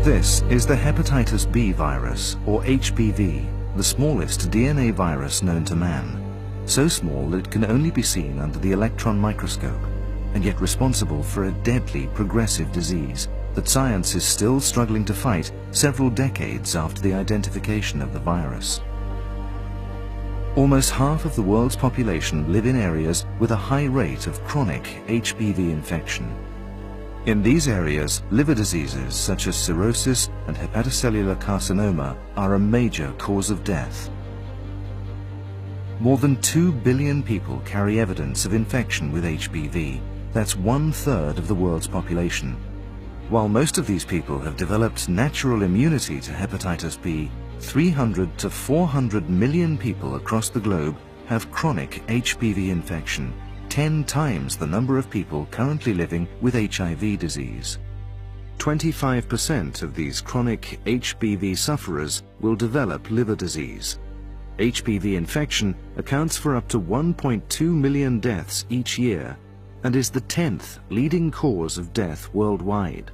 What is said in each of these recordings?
This is the hepatitis B virus, or HBV, the smallest DNA virus known to man. So small that it can only be seen under the electron microscope, and yet responsible for a deadly progressive disease that science is still struggling to fight several decades after the identification of the virus. Almost half of the world's population live in areas with a high rate of chronic HBV infection. In these areas, liver diseases such as cirrhosis and hepatocellular carcinoma are a major cause of death. More than 2 billion people carry evidence of infection with HBV. That's 1/3 of the world's population. While most of these people have developed natural immunity to hepatitis B, 300 to 400 million people across the globe have chronic HBV infection, 10 times the number of people currently living with HIV disease. 25% of these chronic HBV sufferers will develop liver disease. HBV infection accounts for up to 1.2 million deaths each year and is the 10th leading cause of death worldwide.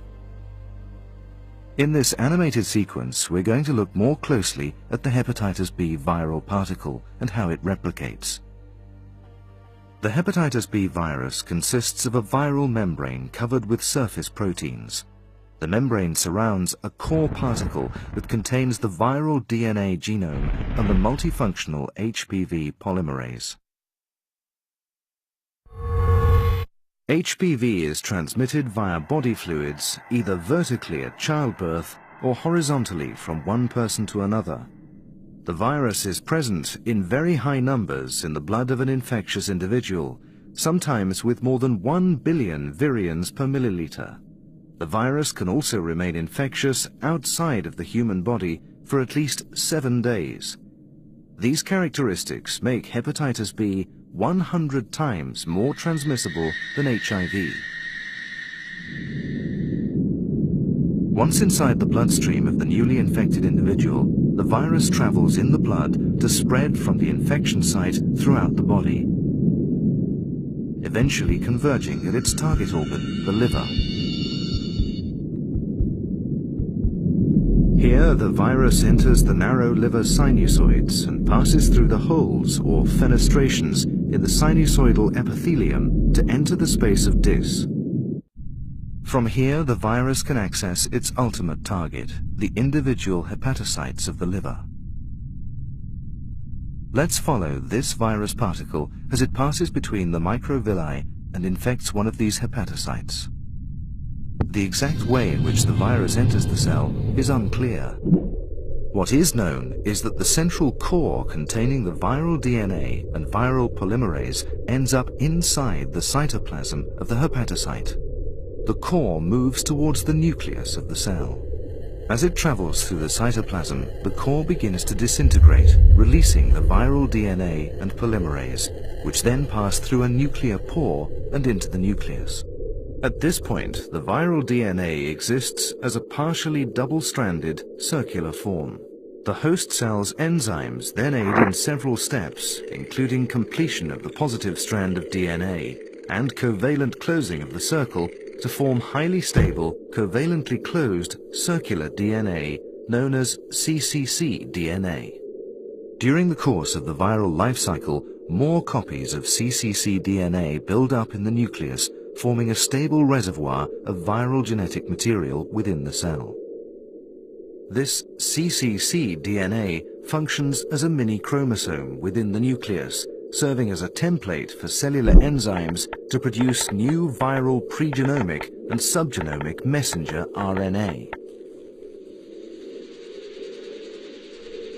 In this animated sequence, we're going to look more closely at the hepatitis B viral particle and how it replicates. The hepatitis B virus consists of a viral membrane covered with surface proteins. The membrane surrounds a core particle that contains the viral DNA genome and the multifunctional HBV polymerase. HBV is transmitted via body fluids, either vertically at childbirth or horizontally from one person to another. The virus is present in very high numbers in the blood of an infectious individual, sometimes with more than 1 billion virions per milliliter. The virus can also remain infectious outside of the human body for at least 7 days. These characteristics make hepatitis B 100 times more transmissible than HIV. Once inside the bloodstream of the newly infected individual, the virus travels in the blood to spread from the infection site throughout the body, eventually converging at its target organ, the liver. Here, the virus enters the narrow liver sinusoids and passes through the holes or fenestrations in the sinusoidal epithelium to enter the space of Dis. From here, the virus can access its ultimate target, the individual hepatocytes of the liver. Let's follow this virus particle as it passes between the microvilli and infects one of these hepatocytes. The exact way in which the virus enters the cell is unclear. What is known is that the central core containing the viral DNA and viral polymerase ends up inside the cytoplasm of the hepatocyte. The core moves towards the nucleus of the cell. As it travels through the cytoplasm, the core begins to disintegrate, releasing the viral DNA and polymerase, which then pass through a nuclear pore and into the nucleus. At this point, the viral DNA exists as a partially double-stranded circular form. The host cell's enzymes then aid in several steps, including completion of the positive strand of DNA and covalent closing of the circle to form highly stable, covalently closed circular DNA known as cccDNA. During the course of the viral life cycle, more copies of cccDNA build up in the nucleus, forming a stable reservoir of viral genetic material within the cell. This cccDNA functions as a mini chromosome within the nucleus, serving as a template for cellular enzymes to produce new viral pregenomic and subgenomic messenger RNA.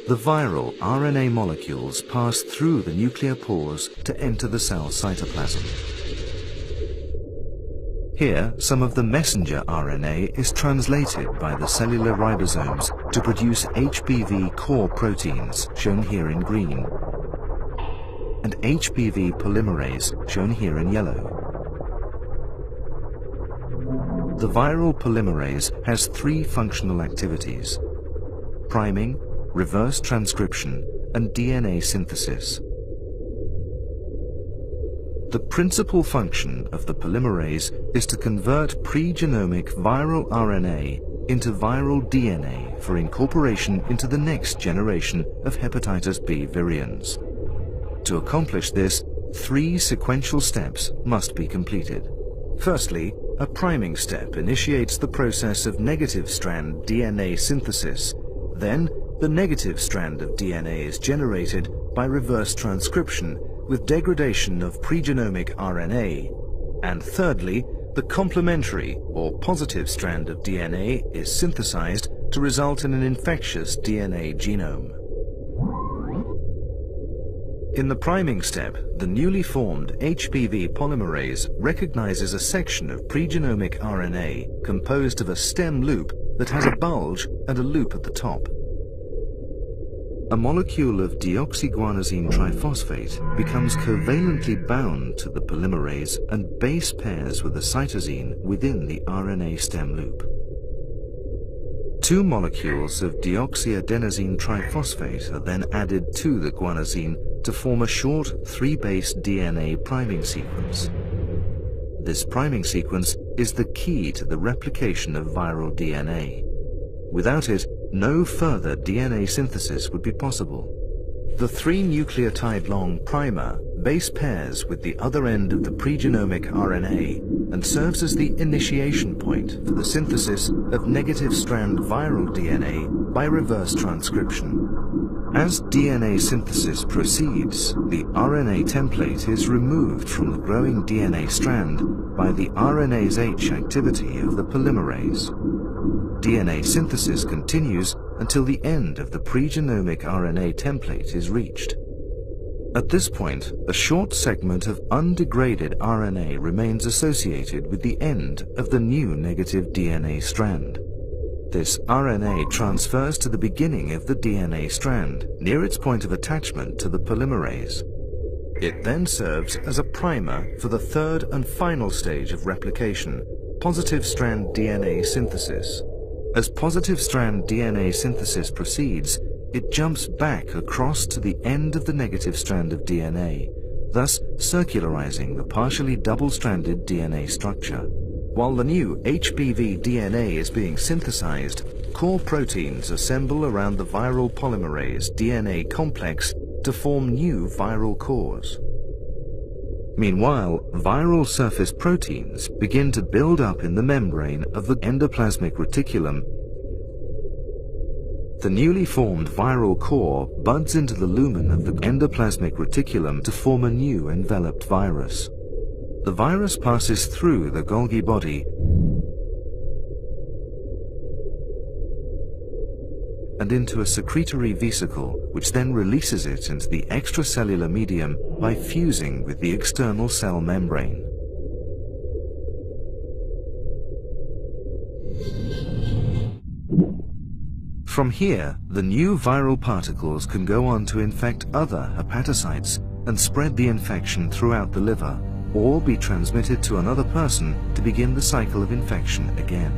The viral RNA molecules pass through the nuclear pores to enter the cell cytoplasm. Here, some of the messenger RNA is translated by the cellular ribosomes to produce HBV core proteins, shown here in green, and HBV polymerase, shown here in yellow. The viral polymerase has 3 functional activities: priming, reverse transcription, and DNA synthesis. The principal function of the polymerase is to convert pregenomic viral RNA into viral DNA for incorporation into the next generation of hepatitis B virions. To accomplish this, 3 sequential steps must be completed. Firstly, a priming step initiates the process of negative strand DNA synthesis. Then, the negative strand of DNA is generated by reverse transcription with degradation of pregenomic RNA. And thirdly, the complementary or positive strand of DNA is synthesized to result in an infectious DNA genome. In the priming step, the newly formed HBV polymerase recognizes a section of pregenomic RNA composed of a stem loop that has a bulge and a loop at the top. A molecule of deoxyguanosine triphosphate becomes covalently bound to the polymerase and base pairs with a cytosine within the RNA stem loop. 2 molecules of deoxyadenosine triphosphate are then added to the guanosine to form a short 3-base DNA priming sequence. This priming sequence is the key to the replication of viral DNA. Without it, no further DNA synthesis would be possible. The 3-nucleotide-long primer base pairs with the other end of the pregenomic RNA and serves as the initiation point for the synthesis of negative strand viral DNA by reverse transcription. As DNA synthesis proceeds, the RNA template is removed from the growing DNA strand by the RNase H activity of the polymerase. DNA synthesis continues until the end of the pregenomic RNA template is reached. At this point, a short segment of undegraded RNA remains associated with the end of the new negative DNA strand. This RNA transfers to the beginning of the DNA strand, near its point of attachment to the polymerase. It then serves as a primer for the third and final stage of replication, positive strand DNA synthesis. As positive strand DNA synthesis proceeds, it jumps back across to the end of the negative strand of DNA, thus circularizing the partially double-stranded DNA structure. While the new HBV DNA is being synthesized, core proteins assemble around the viral polymerase DNA complex to form new viral cores. Meanwhile, viral surface proteins begin to build up in the membrane of the endoplasmic reticulum. The newly formed viral core buds into the lumen of the endoplasmic reticulum to form a new enveloped virus. The virus passes through the Golgi body and into a secretory vesicle, which then releases it into the extracellular medium by fusing with the external cell membrane. From here, the new viral particles can go on to infect other hepatocytes and spread the infection throughout the liver, or be transmitted to another person to begin the cycle of infection again.